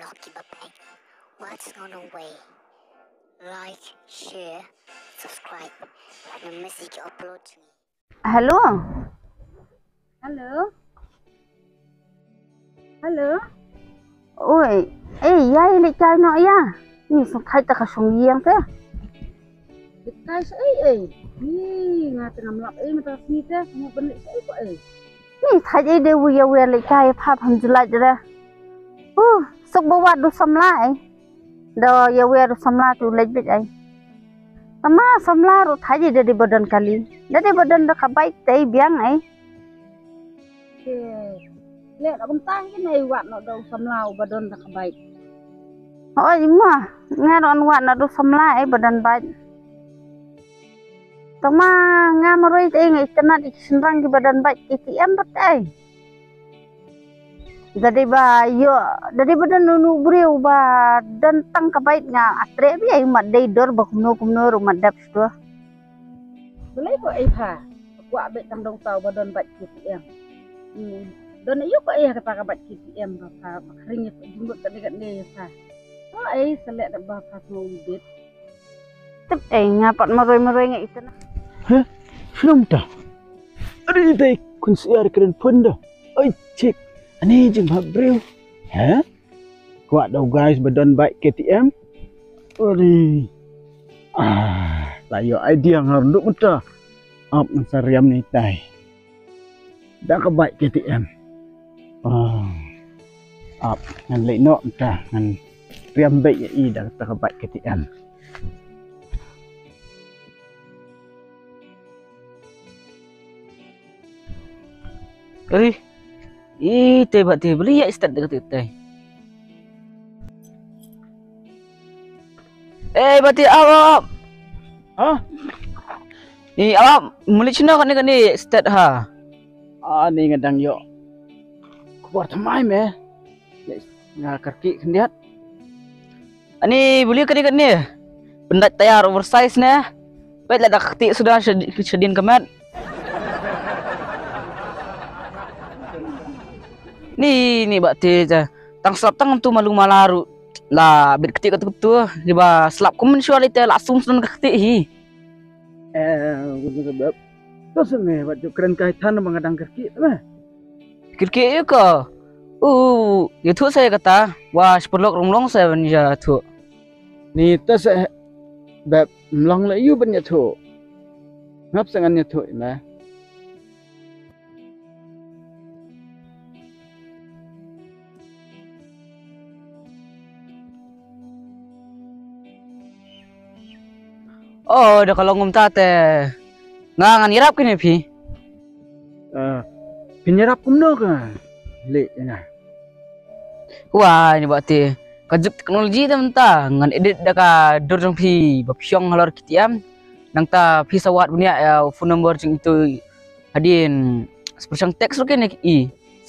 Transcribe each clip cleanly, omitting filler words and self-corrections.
Lucky Bapak. What's on the way? Like, share, subscribe. The message upload. Hello. Hello. Hello. Ôi, ê, yai lại chai nọ ya. Ni song khai ta ka song yang te. Dik kai sai Ni ngata ngam lap mata sini te semua benik sai ko Ni thai ai de wi ya wi lại chai pha pham julai jara. Sok bawa du samla Do ya wi du samla tu lej bit Tama samla ro thai de di badan kali. Jadi badan da ka baik te biang Lek nak bentang ke nai wat nak dau samlau badan tak baik. Oh ima, ngaron wat nak dau samla badan baik. Tama ngamaroi ngai tenat senrang di badan baik KTM bet Jadi dari badan nunu breu dan tang ka baik nga atre bi mat dei dor ba kumno rumat dap sto. Belai ko pha. Aku abet tang dong tau badan baik KTM. Don ayo ko kata kabat KTM ba kering jumbo kat ni sa. Selek dak ba ngubit. Tep ngapat maroi ngai itana. Hah? Film dah. Ada ni kun siar keren pun dah. Cik. Ani jeng bro. Hah? Kuat dah guys badan baik KTM. Layo idea ngarunduk muta. Ap sariam ni tai. Dah kebaik KTM. Ap ngan lek nok dah ngan riam baik dah kebaik KTM. Kali, teh bati beli ya start dekat teh. Bati awak. Ni awak muli cina kan ni start ha. Ni ngadang yo. Kuat tamai me. Nga kaki kendiat. Ani beli kan ni. Benda tayar oversize ne. Baiklah dah ketik sudah sedin kemat. Ni bati tang selap tang tu malu malaru. Lah bit ketik tu di ba selap komen sualite langsung sudah ketik hi. Sebab terus me baju keren kaitan mengadang kaki tu mah. Kaki je ke? Itu saya kata, wah seperlok ronglong saya benda tu. Ni tas bab mlong la yu benda tu. Ngap sangannya tu mah. Dah kalau ngumta teh. Ngan irap kini pi. Penyerap kumno ka. Lek na. Wah, ini berarti kajuk teknologi tu mentah. Ngan edit dah ka dorong pi bapsyong halor KTM. Nang ta pi sawat punya phone number cing itu hadin seperti teks lu kan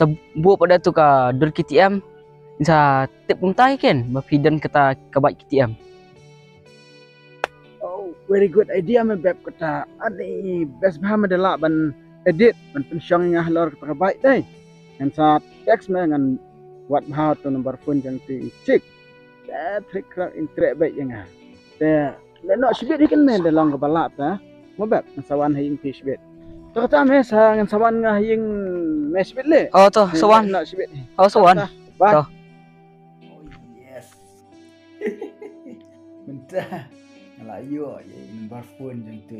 Sebu pada tu ka dor KTM. Bisa tip kumtai kan bapi dan kata kabat KTM. Very good idea me bab kata. Adi best paham adalah ban edit ban pensyong ngah lor kata baik dai. Ngan sa teks me ngan wat bahau tu nomor phone jang ti cik. Trik intrek baik yang ah. Le nok sibit ikan me dalam kepala ta. Mo bab sawan haying ti sibit. Tu kata me sa ngan sawan ngah haying me sibit le. Tu sawan nok sibit. Sawan. Tu. Yes. Mentah. Layo ya nomor phone jang tu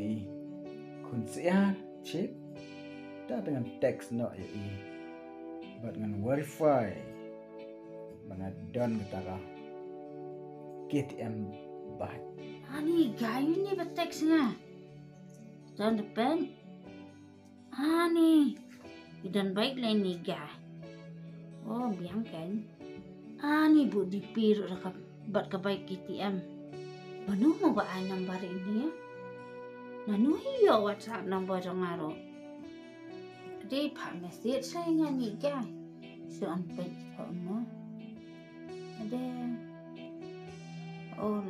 kun siar cik. Dah dengan teks nok ya buat dengan verify mengadon ketara KTM baik. Ni gayu ni beteks nga. Dan depan. Ni dan baik lah ni gay. Biang kan. Ni bu dipir buat kebaik KTM. Manu mau ba nombor ini ya? Nanu hiyo WhatsApp nombor jong aro. Di pak message saya ngani gay. So anpay ito no. Ada.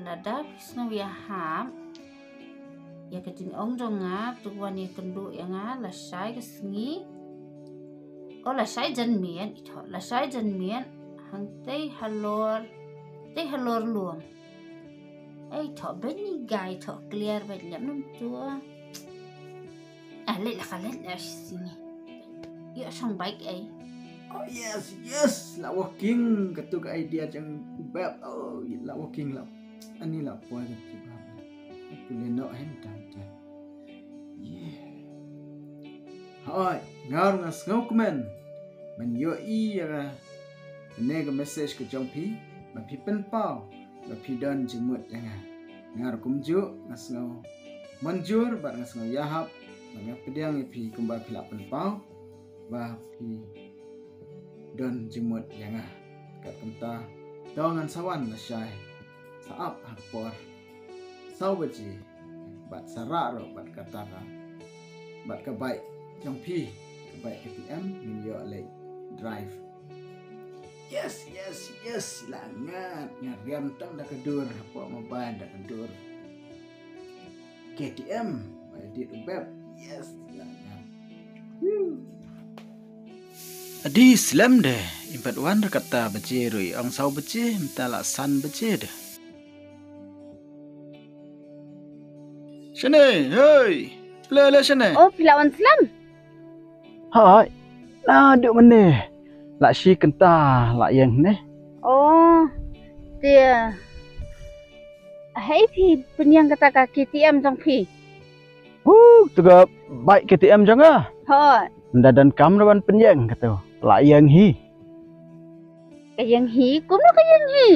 Lada pisna wiyaham. Ya keting ong jong nga tuwan ya kendo ya nga lasay kasengi. Lasay jan mian ito. Lasay jan mian hang tei halor luang. Thọ bên ni gai thọ clear bên lắm nông chúa. Lại là khalet là sini. Yo sang baik ai. Oh yes, lah working ketuk idea jang bab. Oh, lah working lah. Ani lah puan ketuk bab. Boleh nak hentam dah. Yeah. Hai, ngar ngau komen. Man yo ya. Nega message ke jong pi, ma pi pen pau, ma pi dan jemut jangan. Ngar kumju ngau manjur bar ngau yahap, ma pediang pi kembal pilak pen pau, ba pi dan jemut jangan. Kat kenta dengan sawan la syai. Saap hakpor. Sawaji bat sarak ro bat katara. Bat kebaik jong pi, kebaik KTM min yo lay drive. Yes, langat ngariam tang dah kedur apa mobile dah kedur KTM edit web. Yes, langat adi slam deh impat wan kata bece rui ang sau bece minta la san bece deh sini hei le sini Oh, pilawan slam. hai nah duk meneh lak si kenta lak yang ne. Oh, dia. Hai pi penyang kata KTM jong pi. Juga baik KTM jangan. Hoi. Dan kam rawan penyang kata lak yang hi. Kayang hi, kuno kayang hi.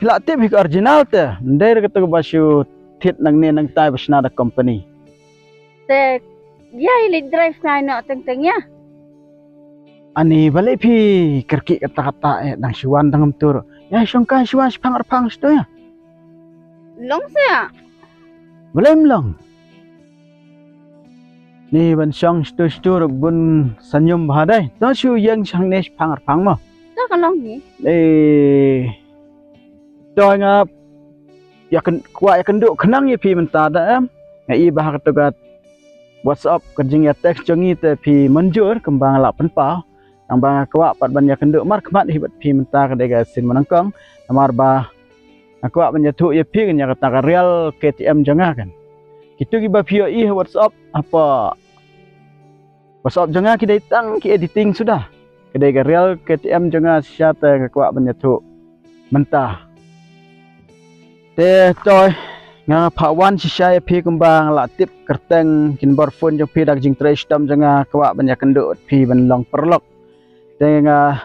Pilak tip hik original te. Ndai kata basu tit nang ne nang tai basna da company. Te ya ili drive na no teng-tengnya. Ani balik pi kerki kata-kata nang siwan dangam tur. Ya songkai siwan sepang sto ya. Long saya. Belum long. Ni ban song sto bun senyum bahadai. To siu yang sang ne sepang mo. Tak kalong ni. Doi ngap ya kan duk kenang ya pi menta da am. Ngai bah kata WhatsApp kerjing ya teks jongi te pi manjur kembang lak penpau. Ang bang kuat pat banyak kenduk mar kemat hibat pi menta kedega sin menangkong amar ba kuat menyatu ya pi nya kata real KTM jangan kan kitu gi ba pio WhatsApp apa WhatsApp jangan ki datang ki editing sudah kedega real KTM jangan syata kuat menyatu mentah te toy nga pawan si saya pi kembang la tip kerteng kin bar phone jong pi dak jing trace tam jangan kuat banyak kenduk pi ban long perlok dengan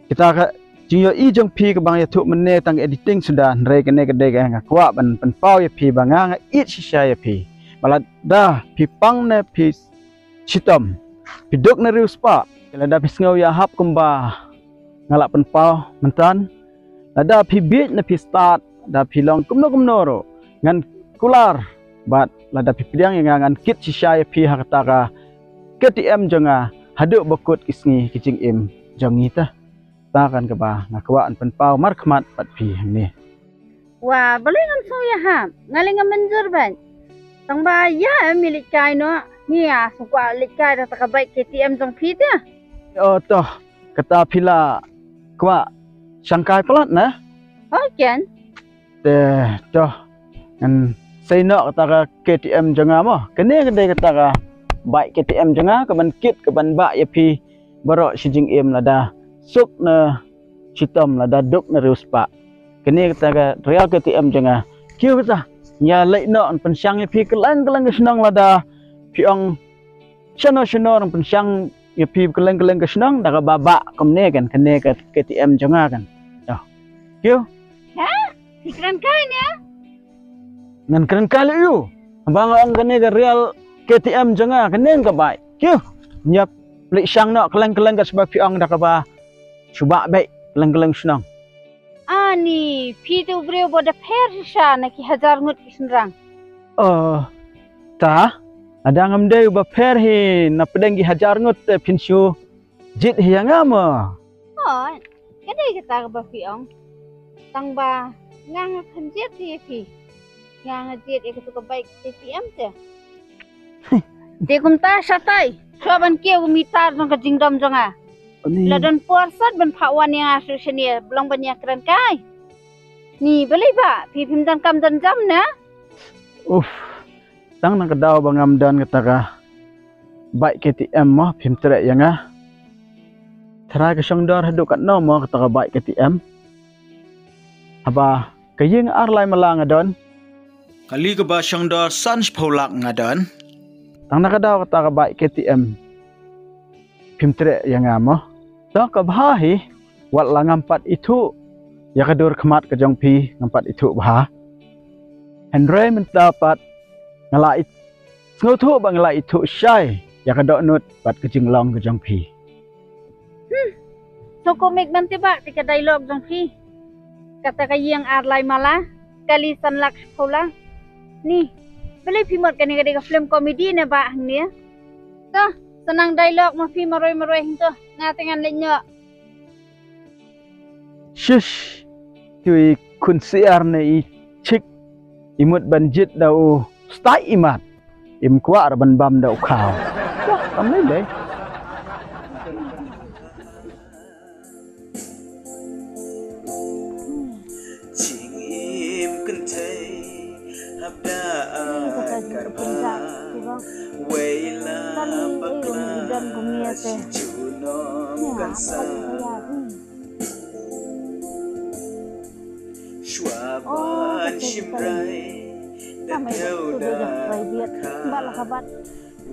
kita jio jong pi ke bang ya tu mene tang editing sudah nrei kene kedai ga kuat ban penpau ya pi banga it sisa ya pi malah dah pi pang ne pi sitom pi dok ne rius pa kala dah pi ngau ya hap kumba ngalak penpau mentan ada pi bit ne pi start da pi long kumno ro ngan kular bat lada pi pidang yang ngan kit sisa ya pi hakata KTM jonga haduk bokut kisngi kicing im jongi ta kan ke ba ngakwaan penpau mar khmat pat pi ni Wah, boleh ngam so ya ha. Ngaling ngam menjur ban. Tang ba ya milik kai no. Ni ya sukwa lik kai da tak baik KTM jong pi dia. oh toh kata pila kwa sangkai pelat na Oh, kan. toh ngan sei no kata KTM jonga mo kene kedai kata baik KTM jangan ke ban kit ke ban bak ya pi barok si jing im lada suk na sitom lada duk na rius pak kene kata real KTM jangan kiu kata nya lek no pensyang ya pi kelang senang lada pi ong chano orang pensyang ya pi kelang senang dak babak komne kan kene ke KTM jangan kan dah kiu Ha? Pikiran kai ni ya. ngan keren kali yu abang ang kene ke real KTM jangan kenen ke baik. Kiu nyap lek syang nak kelang ke sebab piang dak ba. Cuba baik kelang senang. Ani, pi tu breu boda per sha na ki 1000 ngut kisnrang. Ta ada ngam dei ba per hi na pedang gi hajar ngut te pinsyu jit hi ngama. Oh, kadai kata ba piang. Tang ba ngang khanjet ti pi. Ngang jet ek tu ka baik KTM te. Te kumta satai. Soban kieu mitar jong ka jingdom jonga. Ni. Ladan puasat ban phawan yang asu senia belong banyak keren kai. Ni beli ba pim dan kam dan jam na. Tang nang kedau bangam dan ketaka. Baik KTM mah pim trek yang Tera ke syong dor haduk kat no mah ketaka baik KTM. Aba kayeng arlai malang adon. Kali ke ba syong dor sans polak ngadon. Tang nak kedau ketaka baik KTM. Pim trek yang mah. Dah kabhahi wat la ngampat itu ya kadur kemat ke jongpi ngampat itu bah. Henry mendapat ngalai ngotu bang ngalai itu syai ya kadok nut pat ke jinglong ke jongpi. So komik man tiba tika dialog jongpi. Kata kayang arlai malah kali sanlak sekolah. Ni beli pimot kani ka film komedi na ba ni. Toh senang dialog mah film maroy-maroy hinto ngatengan lenyo. Shush. Tui kun siar ne I cik imut banjit dau stai imat. Im kuar ban bam dau kau. Wah, tamai deh. Ching im kentai habda karba Waila bakla si junom kansa Shwaban shimrai Datauda kabat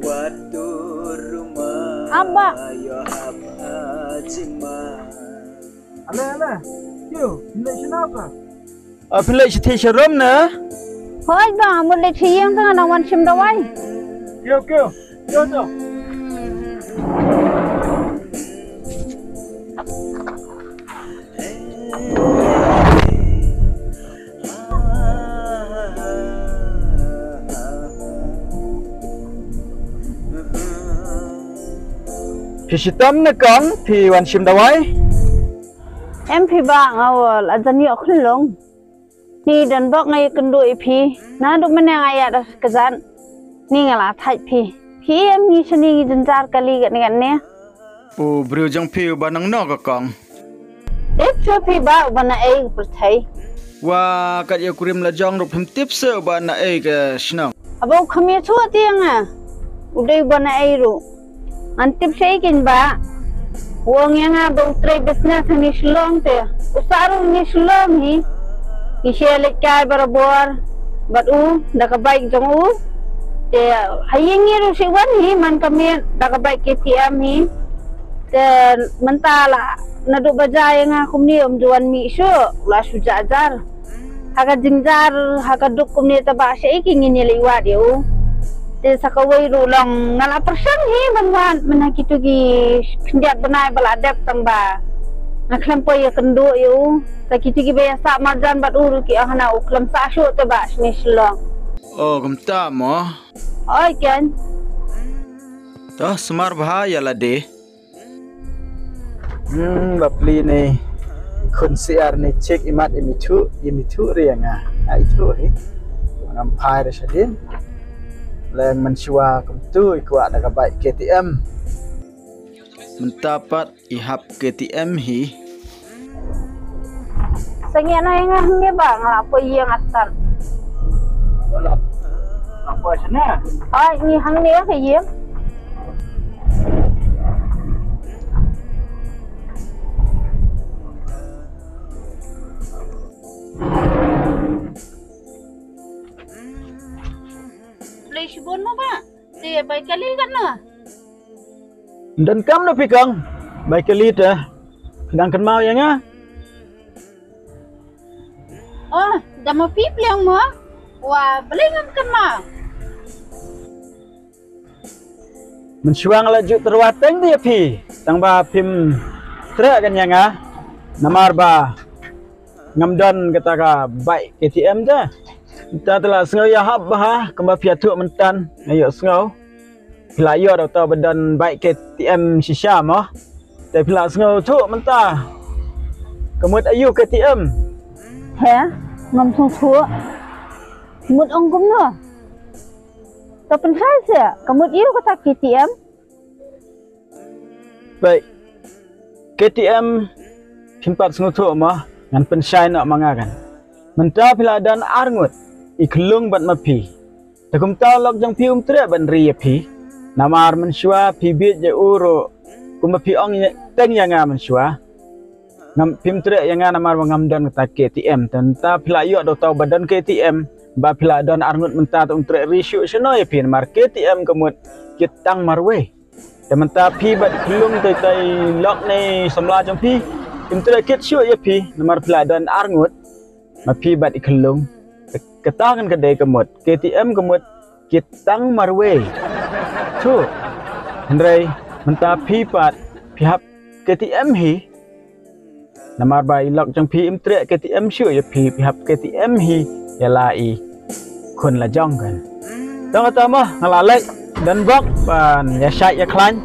Watu rumah Abba Yohaba cima Ala. Yo, pilih siapa? Pilih si Sharom na. Hoi ba một lịch thiêng thằng nào quan chim đâu ai. Yo. Hisitam na con thì hoàn chim đâu ai? Em phi ba ngawal adan yo khulong. Ni dan bok ngai kendo phi. Na du mana ngai ada kazan. Ni ngala thai phi. Phi em ni sini jenjar kali gan ne. Oh, bro jang phi banang no ka kong. Dep cho phi ba bana ai perthai. Wa kat ya kurim la jang rup hem tip se bana ai ka snang. Abo khamia chu tiang a. Udai bana ai ru. Antip sei kin ba. Wong yang abang try business ni Shillong te. Usarong ni Shillong hi. Ishelek kay barabor. Batu nakabaik jong u. Te hayeng ni ru siwan hi man kami nakabaik KTM hi. Te mentala nadu bajay nga kumni juan mi su la su jajar. Haga jingjar haga duk kumni taba sei king ni liwat yo. Te sakawai ru long ngala persen hi banwan menakitu gi kendiat benai baladep tang ba naklam po ya kendo yo sakitu gi biasa marjan bat uru ki ahna uklam sa shu te ba ni Shillong. Oh, kamta mo. Oi kan Toh semar bahaya lah deh. Bapli ni kun siar ni cek imat imitu riang itu ni. Ngampai resadin. Leng mensyua kemtu kuat nak baik KTM. Mendapat ihap KTM hi. Sengya na yang ni ba ngala po yang atan. Apa sana? Ai ni hang ni ke yem. Sibon mo ba? Di baik kali kan na. Dan kam na pikang. Baik kali dah. Kedangkan mau yang Oh, dah mau pipli yang mo. Wah, belingam kan ma. Mensyuang laju terwateng dia pi. Tang ba pim trek kan yang namar ba ngamdan kata ka baik KTM dah. Kita telah sengau ya hab bah kembali piatu mentan ayo sengau pelayo atau badan baik KTM shisha mah tapi pila sengau tu mentah kemud ayu KTM Hả? Ngầm thùng thua. Một ông cũng nữa. Tao pen khai sih, kamu yêu kata KTM. baik KTM timpat sengutuk mah ngan pensyai nak mangakan. Mentah pila dan arngut iklung bat mapi. Takum tau lok jang pi tre ban ri pi. Namar mensyua pi bit je uro kumapi ong teng yang mensyua. Ngam pim tre yang namar ngam don kata KTM tenta pila yo do tau badan KTM ba pila don arngut mentah tung tre risyu seno ya pi namar KTM kemut kitang marwe. Dan mentah pi bat kelung tai lok ni semla jang pi pim tre kit syu ya pi namar pila don arngut ma pi bat ikelung ketangan kedai kemut KTM kemut kitang marwe. Tu Hendrai mentah pi pat pihak KTM hi namar bai lok jang pi imtre KTM syu ya pi pihak KTM hi ya lai kun la jong kan tong kata mah ngalalek dan bok ban ya syai ya klan